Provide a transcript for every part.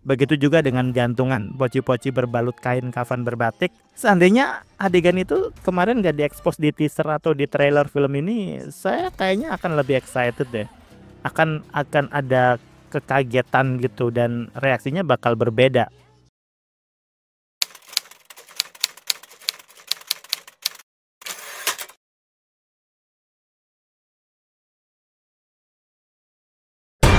Begitu juga dengan gantungan, poci-poci berbalut kain kafan berbatik. Seandainya adegan itu kemarin gak diekspos di teaser atau di trailer film ini, saya kayaknya akan lebih excited deh. Akan ada kekagetan gitu dan reaksinya bakal berbeda.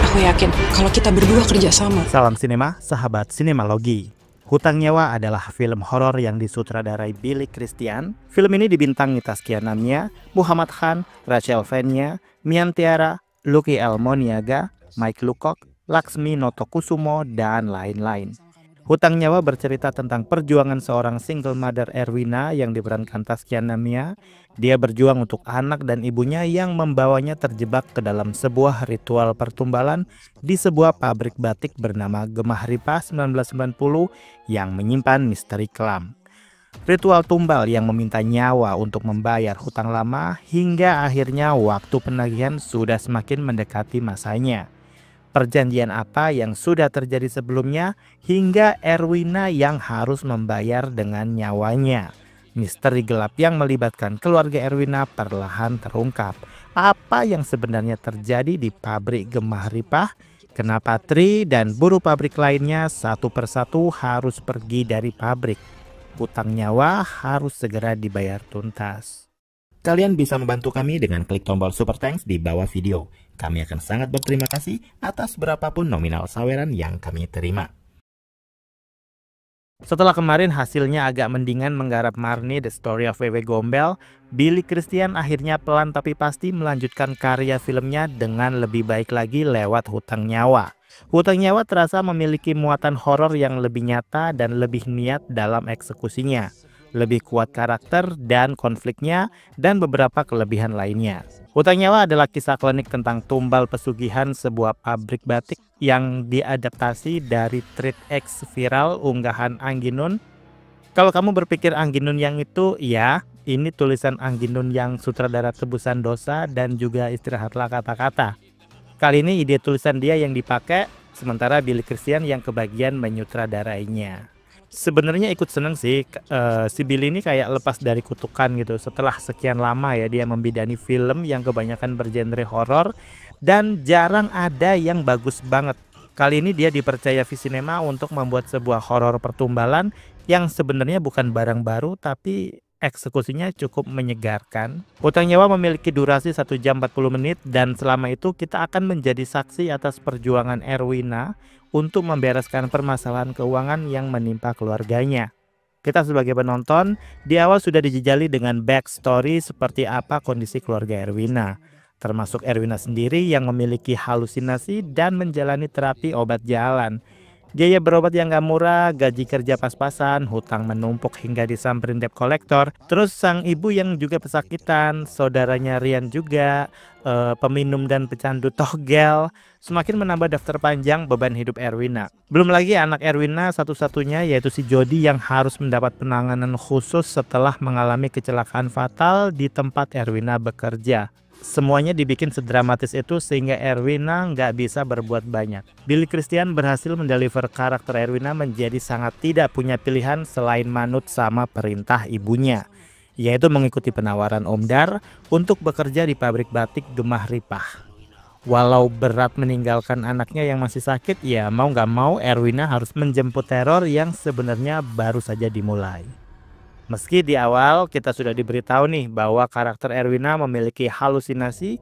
Aku yakin kalau kita berdua kerja sama. Salam sinema, sahabat sinemalogi. Hutang Nyawa adalah film horor yang disutradarai Billy Christian. Film ini dibintangi Taskia Namnia, Muhammad Khan, Rachel Fenya, Mian Tiara, Lucky Elmoniaga, Mike Lucock, Laksmi Notokusumo, dan lain-lain. Hutang Nyawa bercerita tentang perjuangan seorang single mother Erwina yang diperankan Taskia Namnia. Dia berjuang untuk anak dan ibunya yang membawanya terjebak ke dalam sebuah ritual pertumbalan di sebuah pabrik batik bernama Gemah Ripah 1990 yang menyimpan misteri kelam. Ritual tumbal yang meminta nyawa untuk membayar hutang lama hingga akhirnya waktu penagihan sudah semakin mendekati masanya. Perjanjian apa yang sudah terjadi sebelumnya hingga Erwina yang harus membayar dengan nyawanya. Misteri gelap yang melibatkan keluarga Erwina perlahan terungkap. Apa yang sebenarnya terjadi di pabrik Gemah Ripah? Kenapa Tri dan buruh pabrik lainnya satu persatu harus pergi dari pabrik? Hutang nyawa harus segera dibayar tuntas. Kalian bisa membantu kami dengan klik tombol Super Thanks di bawah video. Kami akan sangat berterima kasih atas berapapun nominal saweran yang kami terima. Setelah kemarin hasilnya agak mendingan menggarap Marnie The Story of Wewe Gombel, Billy Christian akhirnya pelan tapi pasti melanjutkan karya filmnya dengan lebih baik lagi lewat Hutang Nyawa. Hutang Nyawa terasa memiliki muatan horor yang lebih nyata dan lebih niat dalam eksekusinya. Lebih kuat karakter dan konfliknya dan beberapa kelebihan lainnya. Hutang Nyawa adalah kisah klinik tentang tumbal pesugihan sebuah pabrik batik yang diadaptasi dari thread X viral unggahan Angginun. Kalau kamu berpikir Angginun yang itu, ya, ini tulisan Angginun yang sutradara Tebusan Dosa dan juga Istirahatlah Kata-Kata. Kali ini ide tulisan dia yang dipakai, sementara Billy Christian yang kebagian menyutradarainya. Sebenarnya ikut seneng sih, si Billy ini kayak lepas dari kutukan gitu. Setelah sekian lama ya dia membidani film yang kebanyakan bergenre horor dan jarang ada yang bagus banget. Kali ini dia dipercaya Visinema untuk membuat sebuah horor pertumbalan yang sebenarnya bukan barang baru tapi eksekusinya cukup menyegarkan. Hutang Nyawa memiliki durasi 1 jam 40 menit dan selama itu kita akan menjadi saksi atas perjuangan Erwina untuk membereskan permasalahan keuangan yang menimpa keluarganya. Kita sebagai penonton di awal sudah dijejali dengan backstory seperti apa kondisi keluarga Erwina. Termasuk Erwina sendiri yang memiliki halusinasi dan menjalani terapi obat jalan. Biaya berobat yang gak murah, gaji kerja pas-pasan, hutang menumpuk hingga disamperin debt collector. Terus sang ibu yang juga pesakitan, saudaranya Rian juga, peminum dan pecandu togel. Semakin menambah daftar panjang beban hidup Erwina. Belum lagi anak Erwina satu-satunya yaitu si Jody yang harus mendapat penanganan khusus setelah mengalami kecelakaan fatal di tempat Erwina bekerja. Semuanya dibikin sedramatis itu sehingga Erwina nggak bisa berbuat banyak. Billy Christian berhasil mendeliver karakter Erwina menjadi sangat tidak punya pilihan selain manut sama perintah ibunya, yaitu mengikuti penawaran Om Dar untuk bekerja di pabrik batik Gemah Ripah. Walau berat meninggalkan anaknya yang masih sakit, ya mau nggak mau Erwina harus menjemput teror yang sebenarnya baru saja dimulai. Meski di awal kita sudah diberitahu nih bahwa karakter Erwina memiliki halusinasi,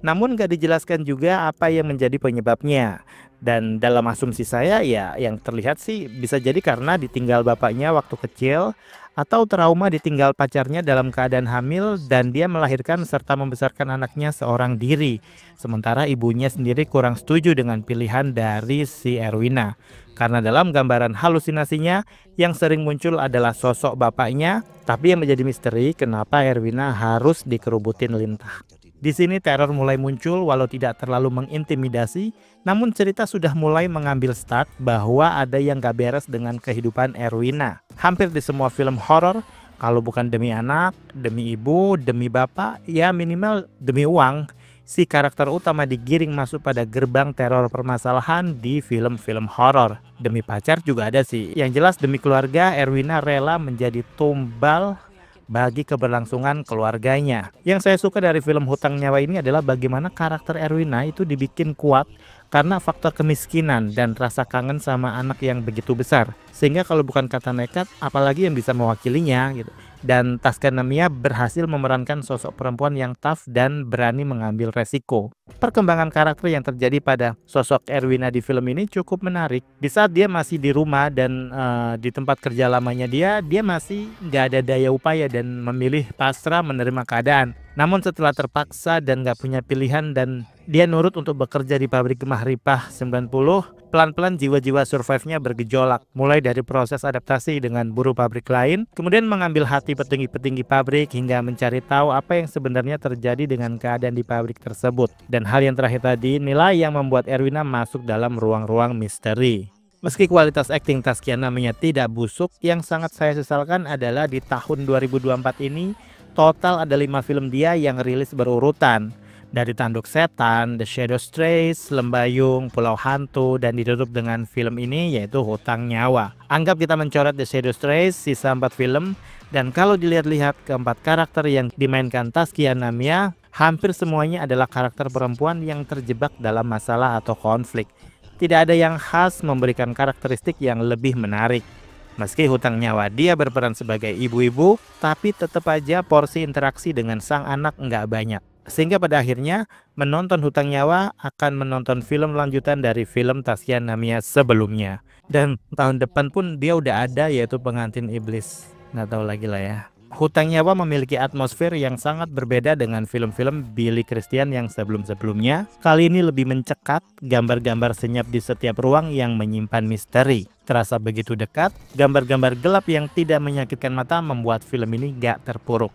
namun gak dijelaskan juga apa yang menjadi penyebabnya. Dan dalam asumsi saya ya yang terlihat sih bisa jadi karena ditinggal bapaknya waktu kecil atau trauma ditinggal pacarnya dalam keadaan hamil dan dia melahirkan serta membesarkan anaknya seorang diri. Sementara ibunya sendiri kurang setuju dengan pilihan dari si Erwina. Karena dalam gambaran halusinasinya yang sering muncul adalah sosok bapaknya, tapi yang menjadi misteri kenapa Erwina harus dikerubutin lintah. Di sini teror mulai muncul walau tidak terlalu mengintimidasi, namun cerita sudah mulai mengambil start bahwa ada yang gak beres dengan kehidupan Erwina. Hampir di semua film horor, kalau bukan demi anak, demi ibu, demi bapak, ya minimal demi uang, si karakter utama digiring masuk pada gerbang teror permasalahan di film-film horor. Demi pacar juga ada sih. Yang jelas demi keluarga, Erwina rela menjadi tumbal bagi keberlangsungan keluarganya. Yang saya suka dari film Hutang Nyawa ini adalah bagaimana karakter Erwina itu dibikin kuat karena faktor kemiskinan dan rasa kangen sama anak yang begitu besar. Sehingga kalau bukan kata nekat, apalagi yang bisa mewakilinya gitu. Dan Taskia Namia berhasil memerankan sosok perempuan yang tough dan berani mengambil resiko. Perkembangan karakter yang terjadi pada sosok Erwina di film ini cukup menarik. Di saat dia masih di rumah dan di tempat kerja lamanya dia masih nggak ada daya upaya dan memilih pasrah menerima keadaan. Namun setelah terpaksa dan nggak punya pilihan dan dia nurut untuk bekerja di pabrik Gemah Ripah 90, pelan-pelan jiwa-jiwa survive-nya bergejolak. Mulai dari proses adaptasi dengan buruh pabrik lain, kemudian mengambil hati petinggi-petinggi pabrik hingga mencari tahu apa yang sebenarnya terjadi dengan keadaan di pabrik tersebut. Dan hal yang terakhir tadi, nilai yang membuat Erwina masuk dalam ruang-ruang misteri. Meski kualitas akting Taskia Namia tidak busuk, yang sangat saya sesalkan adalah di tahun 2024 ini total ada 5 film dia yang rilis berurutan. Dari Tanduk Setan, The Shadow Strays, Lembayung, Pulau Hantu, dan ditutup dengan film ini yaitu Hutang Nyawa. Anggap kita mencoret The Shadow Strays, sisa 4 film, dan kalau dilihat-lihat keempat karakter yang dimainkan Taskia Namia, hampir semuanya adalah karakter perempuan yang terjebak dalam masalah atau konflik. Tidak ada yang khas memberikan karakteristik yang lebih menarik. Meski Hutang Nyawa dia berperan sebagai ibu-ibu, tapi tetap aja porsi interaksi dengan sang anak nggak banyak. Sehingga pada akhirnya menonton Hutang Nyawa akan menonton film lanjutan dari film Taskia Namia sebelumnya. Dan tahun depan pun dia udah ada yaitu Pengantin Iblis. Nggak tahu lagi lah ya. Hutang Nyawa memiliki atmosfer yang sangat berbeda dengan film-film Billy Christian yang sebelum-sebelumnya. Kali ini lebih mencekat, gambar-gambar senyap di setiap ruang yang menyimpan misteri. Terasa begitu dekat, gambar-gambar gelap yang tidak menyakitkan mata membuat film ini gak terpuruk.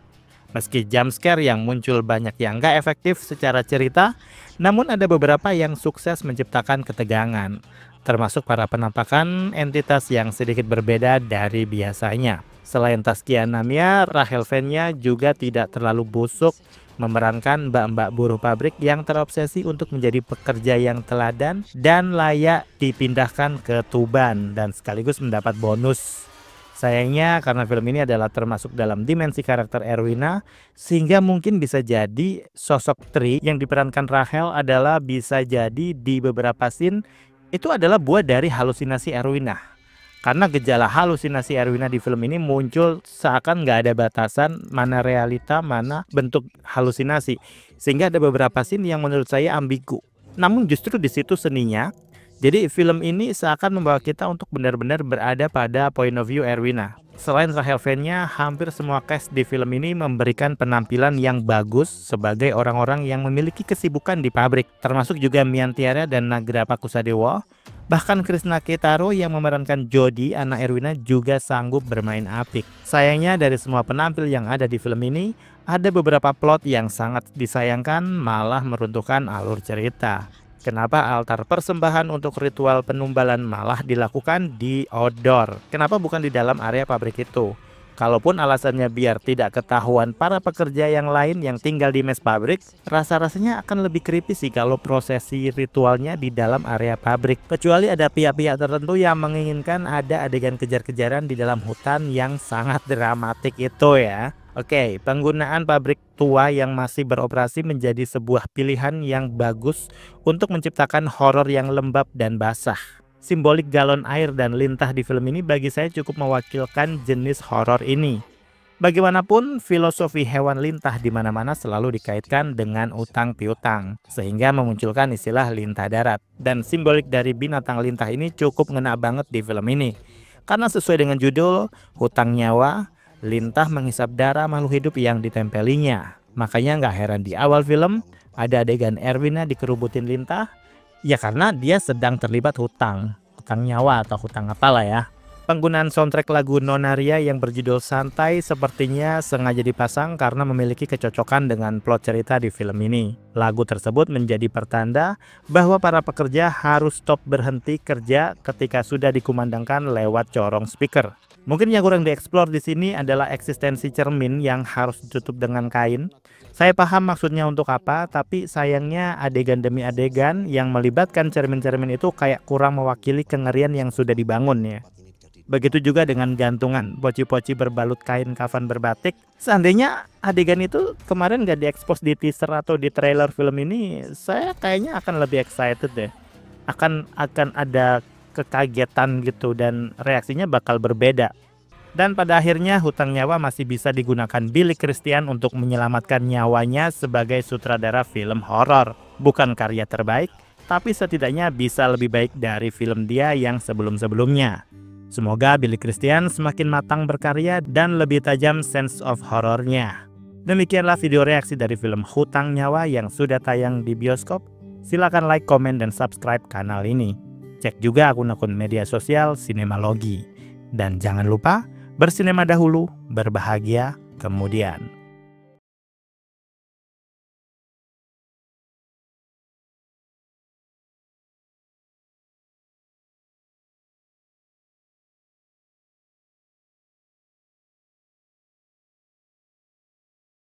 Meski jump scare yang muncul banyak yang gak efektif secara cerita, namun ada beberapa yang sukses menciptakan ketegangan. Termasuk para penampakan entitas yang sedikit berbeda dari biasanya. Selain Taskia Namia, Rachel Fenya juga tidak terlalu busuk memerankan mbak-mbak buruh pabrik yang terobsesi untuk menjadi pekerja yang teladan dan layak dipindahkan ke Tuban dan sekaligus mendapat bonus. Sayangnya karena film ini adalah termasuk dalam dimensi karakter Erwina, sehingga mungkin bisa jadi sosok Tri yang diperankan Rachel adalah bisa jadi di beberapa scene itu adalah buah dari halusinasi Erwina. Karena gejala halusinasi Erwina di film ini muncul seakan nggak ada batasan mana realita, mana bentuk halusinasi. Sehingga ada beberapa scene yang menurut saya ambigu. Namun justru di situ seninya. Jadi film ini seakan membawa kita untuk benar-benar berada pada point of view Erwina. Selain Rachel Fenya, hampir semua cast di film ini memberikan penampilan yang bagus sebagai orang-orang yang memiliki kesibukan di pabrik. Termasuk juga Mian Tiara dan Nagrappa Kusadewo. Bahkan Krishna Ketaro yang memerankan Jody, anak Erwina juga sanggup bermain apik. Sayangnya dari semua penampil yang ada di film ini, ada beberapa plot yang sangat disayangkan malah meruntuhkan alur cerita. Kenapa altar persembahan untuk ritual penumbalan malah dilakukan di outdoor? Kenapa bukan di dalam area pabrik itu? Kalaupun alasannya biar tidak ketahuan para pekerja yang lain yang tinggal di mes pabrik, rasa-rasanya akan lebih creepy sih kalau prosesi ritualnya di dalam area pabrik. Kecuali ada pihak-pihak tertentu yang menginginkan ada adegan kejar-kejaran di dalam hutan yang sangat dramatik itu ya. Oke, penggunaan pabrik tua yang masih beroperasi menjadi sebuah pilihan yang bagus untuk menciptakan horor yang lembab dan basah. Simbolik galon air dan lintah di film ini bagi saya cukup mewakilkan jenis horor ini. Bagaimanapun, filosofi hewan lintah di mana-mana selalu dikaitkan dengan utang piutang, sehingga memunculkan istilah lintah darat. Dan simbolik dari binatang lintah ini cukup ngena banget di film ini. Karena sesuai dengan judul, Hutang Nyawa, lintah menghisap darah makhluk hidup yang ditempelinya. Makanya nggak heran di awal film ada adegan Erwina dikerubutin lintah. Ya karena dia sedang terlibat hutang nyawa atau hutang apalah ya. Penggunaan soundtrack lagu Nonaria yang berjudul Santai sepertinya sengaja dipasang karena memiliki kecocokan dengan plot cerita di film ini. Lagu tersebut menjadi pertanda bahwa para pekerja harus stop berhenti kerja ketika sudah dikumandangkan lewat corong speaker. Mungkin yang kurang dieksplor di sini adalah eksistensi cermin yang harus ditutup dengan kain. Saya paham maksudnya untuk apa, tapi sayangnya adegan demi adegan yang melibatkan cermin-cermin itu kayak kurang mewakili kengerian yang sudah dibangun ya. Begitu juga dengan gantungan, poci-poci berbalut kain kafan berbatik. Seandainya adegan itu kemarin gak diekspos di teaser atau di trailer film ini, saya kayaknya akan lebih excited deh. Akan ada kekagetan gitu dan reaksinya bakal berbeda. Dan pada akhirnya hutang nyawa masih bisa digunakan Billy Christian untuk menyelamatkan nyawanya sebagai sutradara film horor. Bukan karya terbaik, tapi setidaknya bisa lebih baik dari film dia yang sebelum-sebelumnya. Semoga Billy Christian semakin matang berkarya dan lebih tajam sense of horornya. Demikianlah video reaksi dari film Hutang Nyawa yang sudah tayang di bioskop. Silakan like, komen, dan subscribe kanal ini. Cek juga akun-akun media sosial Sinemalogi. Dan jangan lupa, bersinema dahulu, berbahagia kemudian.